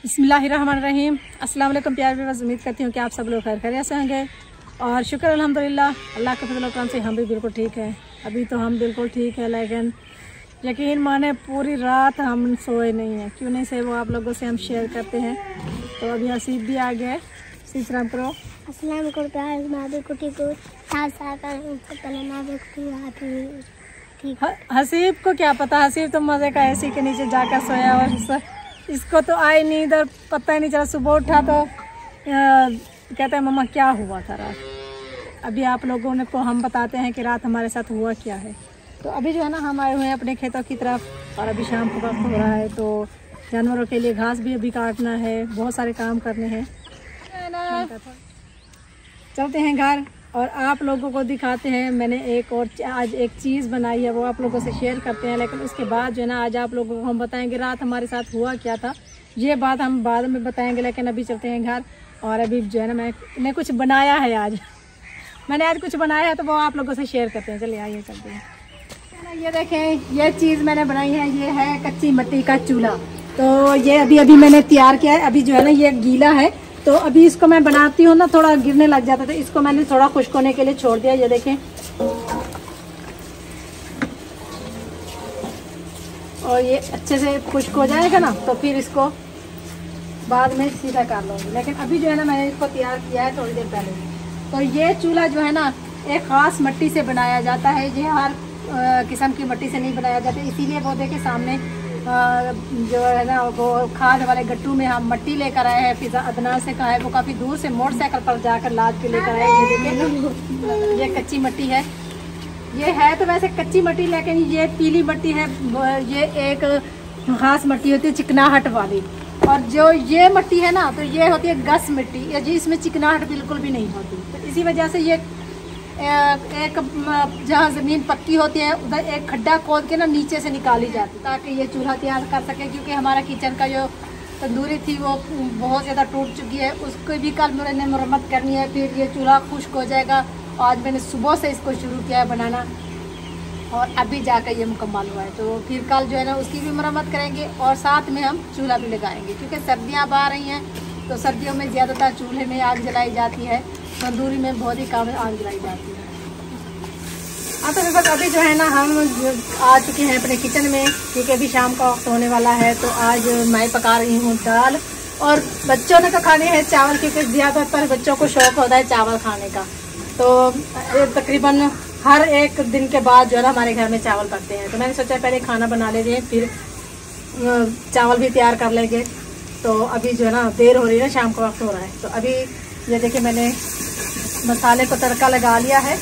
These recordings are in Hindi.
बिस्मिल्लाहिर्रहमानिर्रहीम। अस्सलाम वालेकुम प्यारे व्यूअर्स, उम्मीद करती हूँ कि आप सब लोग खैरियत से होंगे और शुक्र अल्हम्दुलिल्लाह अल्लाह के फजल करम से हम भी बिल्कुल ठीक है। अभी तो हम बिल्कुल ठीक है, लेकिन यकीन माने पूरी रात हम सोए नहीं हैं। क्यों नहीं सोए वो आप लोगों से हम शेयर करते हैं। तो अभी हसीब भी आ गया है। सलाम करो। अस्सलाम हसीब को क्या पता, हसीब तो मज़े का एसी के नीचे जाकर सोया और इसको तो आए नहीं, इधर पता ही नहीं चला। सुबह उठा तो कहते हैं मम्मा क्या हुआ था रात। अभी आप लोगों ने को हम बताते हैं कि रात हमारे साथ हुआ क्या है। तो अभी जो है ना हम आए हुए हैं अपने खेतों की तरफ और अभी शाम को वक्त हो रहा है, तो जानवरों के लिए घास भी अभी काटना है, बहुत सारे काम करने हैं। चलते हैं घर और आप लोगों को दिखाते हैं। मैंने आज एक चीज़ बनाई है, वो आप लोगों से शेयर करते हैं। लेकिन उसके बाद जो है ना आज आप लोगों को हम बताएंगे रात हमारे साथ हुआ क्या था। ये बात हम बाद में बताएंगे, लेकिन अभी चलते हैं घर। और अभी जो है ना मैंने कुछ बनाया है मैंने आज कुछ बनाया है, तो वो आप लोगों से शेयर करते हैं। चलिए आइए चलते हैं। ये देखें, ये चीज़ मैंने बनाई है, ये है कच्ची मिट्टी का चूल्हा। तो ये अभी मैंने तैयार किया है। अभी जो है ना ये गीला है, तो अभी इसको मैं बनाती हूँ ना थोड़ा गिरने लग जाता था। इसको मैंने थोड़ा खुश्क होने के लिए छोड़ दिया। ये देखें, और ये अच्छे से खुश्क हो जाएगा ना तो फिर इसको बाद में सीधा कर लूँगी। लेकिन अभी जो है ना मैंने इसको तैयार किया है थोड़ी देर पहले। तो ये चूल्हा जो है ना एक ख़ास मिट्टी से बनाया जाता है। ये हर किस्म की मिट्टी से नहीं बनाया जाता, इसीलिए वो देखे सामने जो है ना वो खाद वाले गट्टू में हम मिट्टी लेकर आए हैं। फिजा अदनान से कहा है, वो काफ़ी दूर से मोटरसाइकिल पर जाकर लाद के लेकर आए। ये देखिए ये कच्ची मिट्टी है। ये है तो वैसे कच्ची मिट्टी, लेकिन ये पीली मिट्टी है। ये एक ख़ास मिट्टी होती है चिकनाहट वाली, और जो ये मिट्टी है ना तो ये होती है गस मिट्टी, या जिसमें चिकनाहट बिल्कुल भी नहीं होती। तो इसी वजह से ये एक जहाँ ज़मीन पक्की होती है उधर एक खड्डा खोद के ना नीचे से निकाली जाती है, ताकि ये चूल्हा तैयार कर सके। क्योंकि हमारा किचन का जो तंदूरी थी वो बहुत ज़्यादा टूट चुकी है, उसको भी कल मैंने मरम्मत करनी है। फिर ये चूल्हा खुश्क हो जाएगा। आज मैंने सुबह से इसको शुरू किया है बनाना और अभी जाकर ये मुकम्मल हुआ है। तो फिर कल जो है ना उसकी भी मरम्मत करेंगे और साथ में हम चूल्हा भी लगाएंगे। क्योंकि सर्दियाँ अब आ रही हैं, तो सर्दियों में ज़्यादातर चूल्हे में आग जलाई जाती है, तंदूरी में बहुत ही कम आग जलाई जाती है। हाँ, तो बस अभी जो है ना हम आ चुके हैं अपने किचन में, क्योंकि अभी शाम का वक्त होने वाला है। तो आज मैं पका रही हूँ दाल, और बच्चों ने तो खाने हैं चावल, क्योंकि ज़्यादातर बच्चों को शौक़ होता है चावल खाने का। तो तकरीबन हर एक दिन के बाद जो है ना हमारे घर में चावल बनते हैं। तो मैंने सोचा पहले खाना बना लेते हैं, फिर चावल भी तैयार कर लेंगे। तो अभी जो है ना देर हो रही है, शाम का वक्त हो रहा है। तो अभी ये देखिए मैंने मसाले को तड़का लगा लिया है।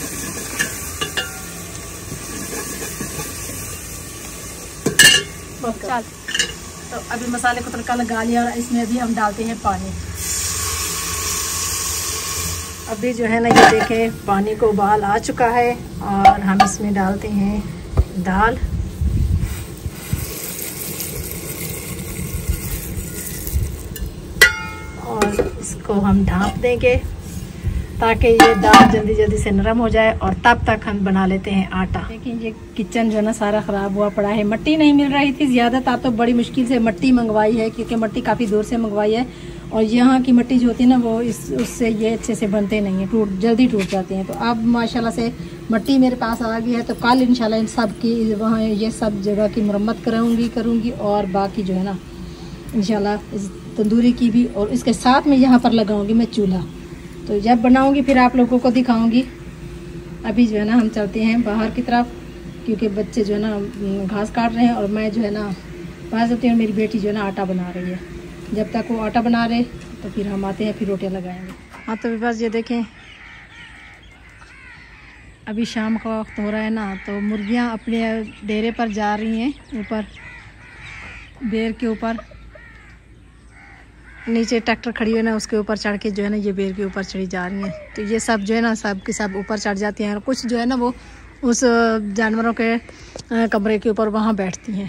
चल, तो अभी मसाले को तड़का लगा लिया और इसमें अभी हम डालते हैं पानी। अभी जो है ना ये देखें पानी को उबाल आ चुका है और हम इसमें डालते हैं दाल। और इसको हम ढाँप देंगे ताकि ये दाल जल्दी जल्दी से नरम हो जाए, और तब तक हम बना लेते हैं आटा। लेकिन ये किचन जो है ना सारा ख़राब हुआ पड़ा है। मिट्टी नहीं मिल रही थी ज़्यादातर, तो बड़ी मुश्किल से मिट्टी मंगवाई है, क्योंकि मिट्टी काफ़ी दूर से मंगवाई है। और यहाँ की मिट्टी जो होती है ना वो उससे ये अच्छे से बनते नहीं हैं, जल्दी टूट जाते हैं। तो अब माशाल्लाह से मिट्टी मेरे पास आ गई है। तो कल इंशाल्लाह इन सब की वहाँ ये सब जगह की मरम्मत करूँगी और बाकी जो है ना इंशाल्लाह इस तंदूरी की भी, और इसके साथ में यहाँ पर लगाऊंगी मैं चूल्हा। तो जब बनाऊंगी फिर आप लोगों को दिखाऊंगी। अभी जो है ना हम चलते हैं बाहर की तरफ, क्योंकि बच्चे जो है ना घास काट रहे हैं और मैं जो है ना बाहर चलती हूँ। मेरी बेटी जो है ना आटा बना रही है। जब तक वो आटा बना रहे तो फिर हम आते हैं, फिर रोटियां लगाएंगे। हाँ, तो बस ये देखें अभी शाम का वक्त हो रहा है ना, तो मुर्गियाँ अपने डेरे पर जा रही हैं, ऊपर बेर के ऊपर। नीचे ट्रैक्टर खड़ी है ना, उसके ऊपर चढ़ के जो है ना ये बेर के ऊपर चढ़ी जा रही हैं। तो ये सब जो है ना सब के सब ऊपर चढ़ जाती हैं, और कुछ जो है ना वो उस जानवरों के कमरे के ऊपर वहाँ बैठती हैं।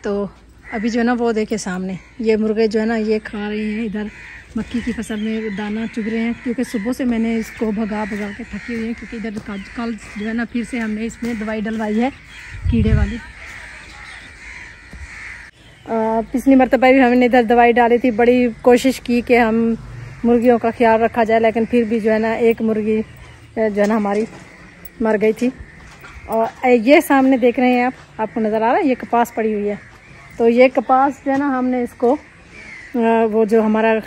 तो अभी जो है ना वो देखे सामने ये मुर्गे जो है ना ये खा रहे हैं, इधर मक्की की फसल में दाना चुग रहे हैं। क्योंकि सुबह से मैंने इसको भगा के थकी हुई है, क्योंकि इधर कल जो है ना फिर से हमने इसमें दवाई डलवाई है कीड़े वाली। पिछली मरतबा भी हमने इधर दवाई डाली थी, बड़ी कोशिश की कि हम मुर्गियों का ख्याल रखा जाए, लेकिन फिर भी जो है ना एक मुर्गी जो है ना हमारी मर गई थी। और ये सामने देख रहे हैं आपको नज़र आ रहा है, ये कपास पड़ी हुई है। तो ये कपास जो है ना हमने इसको वो जो हमारा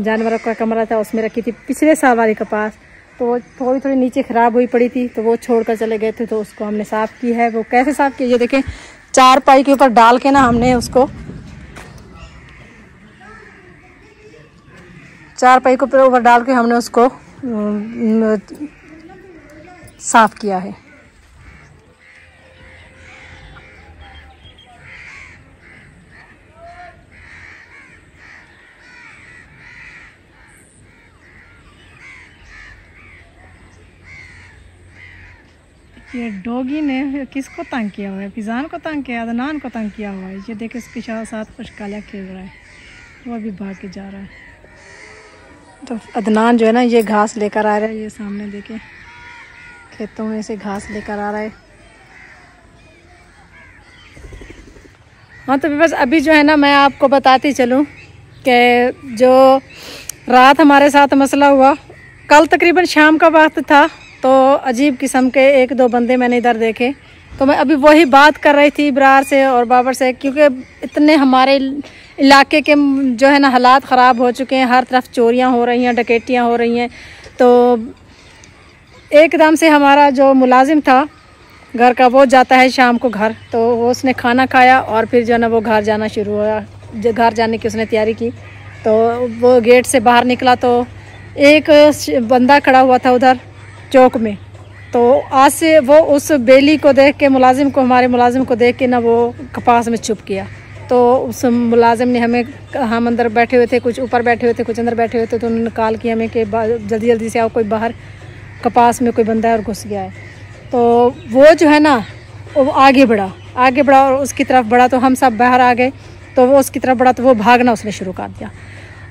जानवरों का कमरा था उसमें रखी थी, पिछले साल वाली कपास, तो वो थोड़ी थोड़ी नीचे ख़राब हुई पड़ी थी, तो वो छोड़कर चले गए थे, तो उसको हमने साफ़ की है। वो कैसे साफ़ किया, ये देखें, चारपाई के ऊपर डाल के ना हमने उसको चारपाई के ऊपर डाल के हमने उसको साफ़ किया है। ये डॉगी ने किसको तंग किया हुआ है, फिजान को तंग किया, अदनान को तंग किया हुआ है। ये देखे इसके साथ कुछ काला खेल रहा है, वो अभी भाग के जा रहा है। तो अदनान जो है ना ये घास लेकर आ रहा है, ये सामने देखे खेतों में से घास लेकर आ रहा है। हाँ तो बस अभी जो है ना मैं आपको बताती चलूँ कि जो रात हमारे साथ मसला हुआ, कल तकरीबन शाम का वक्त था, तो अजीब किस्म के एक दो बंदे मैंने इधर देखे, तो मैं अभी वही बात कर रही थी इब्रार से और बाबर से, क्योंकि इतने हमारे इलाके के जो है ना हालात ख़राब हो चुके हैं, हर तरफ चोरियां हो रही हैं, डकैतियां हो रही हैं। तो एकदम से हमारा जो मुलाजिम था घर का, वो जाता है शाम को घर, तो वो उसने खाना खाया और फिर जो है ना वो घर जाना शुरू हुआ, जो घर जाने की उसने तैयारी की। तो वो गेट से बाहर निकला तो एक बंदा खड़ा हुआ था उधर चौक में, तो आज से वो उस बेली को देख के मुलाजिम को, हमारे मुलाजिम को देख के ना वो कपास में छुप गया। तो उस मुलाजिम ने हमें, हम अंदर बैठे हुए थे, कुछ ऊपर बैठे हुए थे, कुछ अंदर बैठे हुए थे, तो उन्होंने कॉल किया हमें कि जल्दी जल्दी से आओ, कोई बाहर कपास में कोई बंदा है और घुस गया है। तो वो जो है ना वो आगे बढ़ा और उसकी तरफ बढ़ा, तो हम सब बाहर आ गए, तो वो उसकी तरफ बढ़ा, तो वो भागना उसने शुरू कर दिया।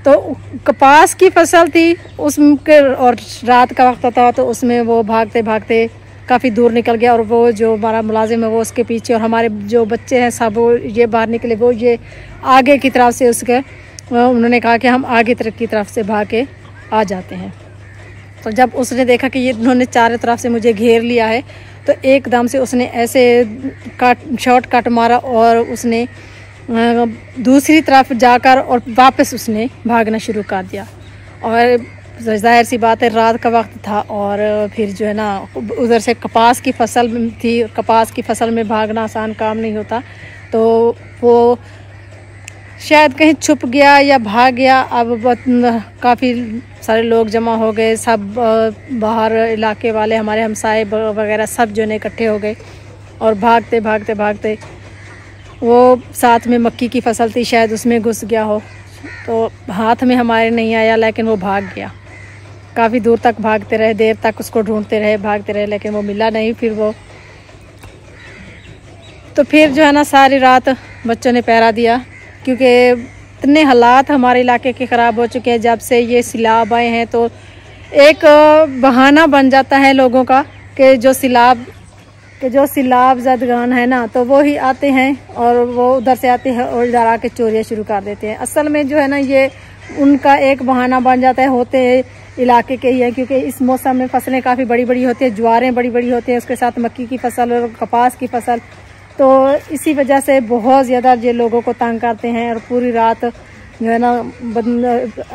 तो कपास की फसल थी उसके, और रात का वक्त था, तो उसमें वो भागते भागते काफ़ी दूर निकल गया, और वो जो हमारा मुलाजिम है वो उसके पीछे, और हमारे जो बच्चे हैं सब वो ये बाहर निकले, वो ये आगे की तरफ से उसके, उन्होंने कहा कि हम आगे की तरफ से भाग के आ जाते हैं। तो जब उसने देखा कि ये इन्होंने चारों तरफ से मुझे घेर लिया है, तो एकदम से उसने ऐसे शॉर्ट कट मारा और उसने दूसरी तरफ जाकर और वापस उसने भागना शुरू कर दिया। और ज़ाहिर सी बात है रात का वक्त था, और फिर जो है ना उधर से कपास की फसल थी, कपास की फसल में भागना आसान काम नहीं होता, तो वो शायद कहीं छुप गया या भाग गया। अब काफ़ी सारे लोग जमा हो गए, सब बाहर इलाके वाले, हमारे हमसाए वगैरह सब जो है इकट्ठे हो गए, और भागते भागते भागते वो साथ में मक्की की फसल थी, शायद उसमें घुस गया हो, तो हाथ में हमारे नहीं आया, लेकिन वो भाग गया। काफ़ी दूर तक भागते रहे, देर तक उसको ढूंढते रहे, भागते रहे, लेकिन वो मिला नहीं। फिर वो तो फिर जो है ना सारी रात बच्चों ने पहरा दिया, क्योंकि इतने हालात हमारे इलाके के ख़राब हो चुके हैं। जब से ये सैलाब आए हैं तो एक बहाना बन जाता है लोगों का कि जो सैलाब ज़दगान है ना, तो वो ही आते हैं और वो उधर से आते हैं और इधर आके चोरियाँ शुरू कर देते हैं। असल में जो है ना ये उनका एक बहाना बन जाता है, होते इलाके के ही है, क्योंकि इस मौसम में फसलें काफ़ी बड़ी बड़ी होती है, ज्वारें बड़ी बड़ी होती हैं, उसके साथ मक्की की फसल और कपास की फसल, तो इसी वजह से बहुत ज़्यादा ये लोगों को तंग करते हैं और पूरी रात जो है ना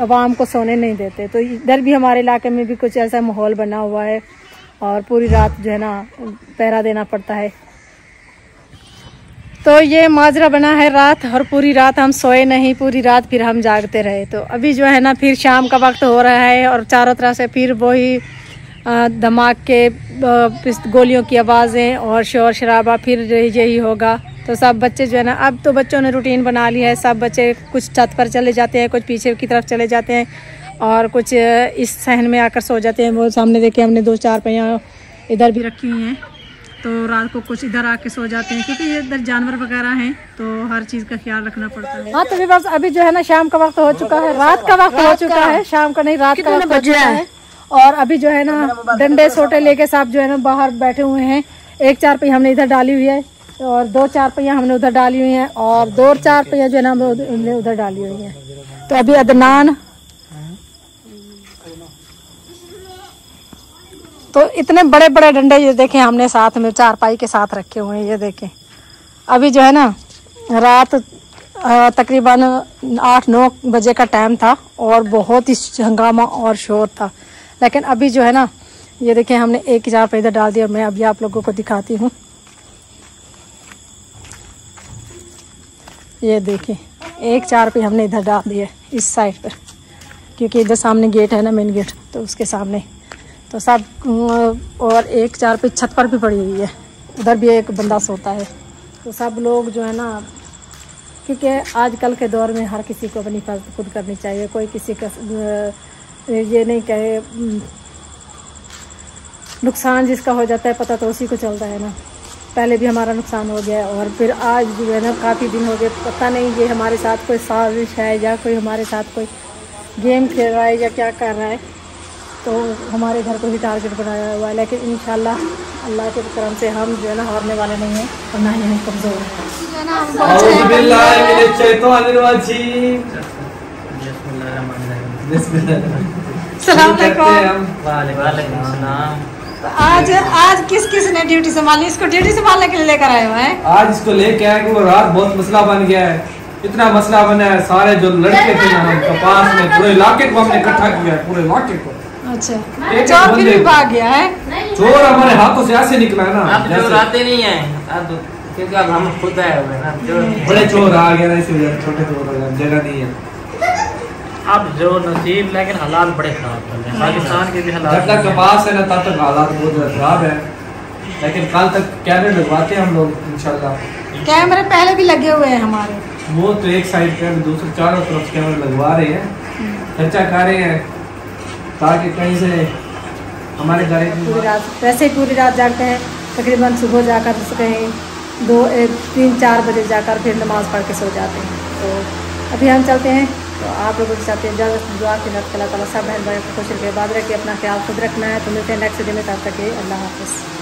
आवाम को सोने नहीं देते। तो इधर भी हमारे इलाके में भी कुछ ऐसा माहौल बना हुआ है और पूरी रात जो है ना पहरा देना पड़ता है। तो ये माजरा बना है रात, और पूरी रात हम सोए नहीं, पूरी रात फिर हम जागते रहे। तो अभी जो है ना फिर शाम का वक्त हो रहा है और चारों तरफ से फिर वही धमाके, गोलियों की आवाज़ें और शोर शराबा फिर यही होगा। तो सब बच्चे जो है ना, अब तो बच्चों ने रूटीन बना लिया है, सब बच्चे कुछ छत पर चले जाते हैं, कुछ पीछे की तरफ चले जाते हैं और कुछ इस सहन में आकर सो जाते हैं। वो सामने देखे हमने 2 चारपाइयाँ इधर भी रखी हुई हैं, तो रात को कुछ इधर आके सो जाते हैं, क्योंकि ये इधर जानवर वगैरह हैं, तो हर चीज़ का ख्याल रखना पड़ता है। हाँ तो बस अभी जो है ना शाम का वक्त हो चुका है, रात का वक्त हो चुका है, शाम का नहीं रात का वक्त हो चुका है। और अभी जो है ना डंडे सोटे लेके सब जो है ना बाहर बैठे हुए हैं। 1 चारपाई हमने इधर डाली हुई है, और 2 चारपाइयाँ हमने उधर डाली हुई हैं और 2 चारपाइयाँ जो है ना हमने उधर डाली हुई हैं। तो अभी अदनान तो इतने बड़े बड़े डंडे ये देखें हमने साथ में चारपाई के साथ रखे हुए हैं। ये देखें अभी जो है ना रात तकरीबन 8-9 बजे का टाइम था और बहुत ही हंगामा और शोर था, लेकिन अभी जो है ना ये देखें हमने एक ही चारपाई इधर डाल दिया। मैं अभी आप लोगों को दिखाती हूँ। ये देखें एक चारपाई हमने इधर डाल दी है इस साइड पर, क्योंकि इधर सामने गेट है ना, मेन गेट, तो उसके सामने तो सब। और एक चारपाई छत पर भी पड़ी हुई है, उधर भी एक बंदा सोता है। तो सब लोग जो है ना, क्योंकि आजकल के दौर में हर किसी को अपनी हिफाजत खुद करनी चाहिए। कोई किसी का ये नहीं कहे, नुकसान जिसका हो जाता है पता तो उसी को चलता है ना। पहले भी हमारा नुकसान हो गया और फिर आज जो है ना काफ़ी दिन हो गए, पता नहीं ये हमारे साथ कोई साजिश है या कोई हमारे साथ कोई गेम खेल रहा है या क्या कर रहा है। तो हमारे घर को ही टारगेट बनाया हुआ है, लेकिन इंशाल्लाह अल्लाह के करम से हम जो है ना हारने वाले नहीं हैं और ना ही हम कमज़ोर हैं। आज किस किस ने ड्यूटी संभाली? इसको ड्यूटी संभालने के लिए लेकर आए हुए हैं। आज इसको लेके आए कि वो रात बहुत मसला बन गया है, इतना मसला बना है। सारे जो लड़के थे ना कपास में, पूरे इलाके को हमने इकट्ठा किया है, पूरे इलाके को। अच्छा, चोर फिर भी भाग गया है। चोर हमारे हाथों से ऐसे निकला है ना, आप चोर आते नहीं है अब, क्योंकि अब हम खुद आए हुए हैं ना। बड़े चोर आ गए ना, इसी छोटे चोर जगह नहीं है। अब जो नसीब, लेकिन हालात बड़े खराब चल रहे हैं पाकिस्तान के भी हालात। जब तक कपास है ना तब तक हालात बहुत खराब है, लेकिन कल तक कैमरे लगवाते हैं हम लोग इंशाल्लाह। कैमरे पहले भी लगे हुए हैं हमारे, वो तो एक साइड पे, दूसरे चारों तरफ कैमरे लगवा रहे हैं, खर्चा कर रहे हैं ताकि कहीं से हमारे घर पूरी रात, वैसे ही पूरी रात जागते हैं। तकरीबन सुबह जाकर कहीं 2-3-4 बजे जाकर फिर नमाज़ पढ़ के सो जाते हैं। तो अभी हम चलते हैं। तो आप लोगों के साथ इजाज़त दुआ की अल्लाह ताला सब बहन भाई को खुश रखे, बात रखिए, अपना ख्याल खुद रखना है। तो मिलते हैं नेक्स्ट डे में, तब तक अल्लाह हाफ़िज़।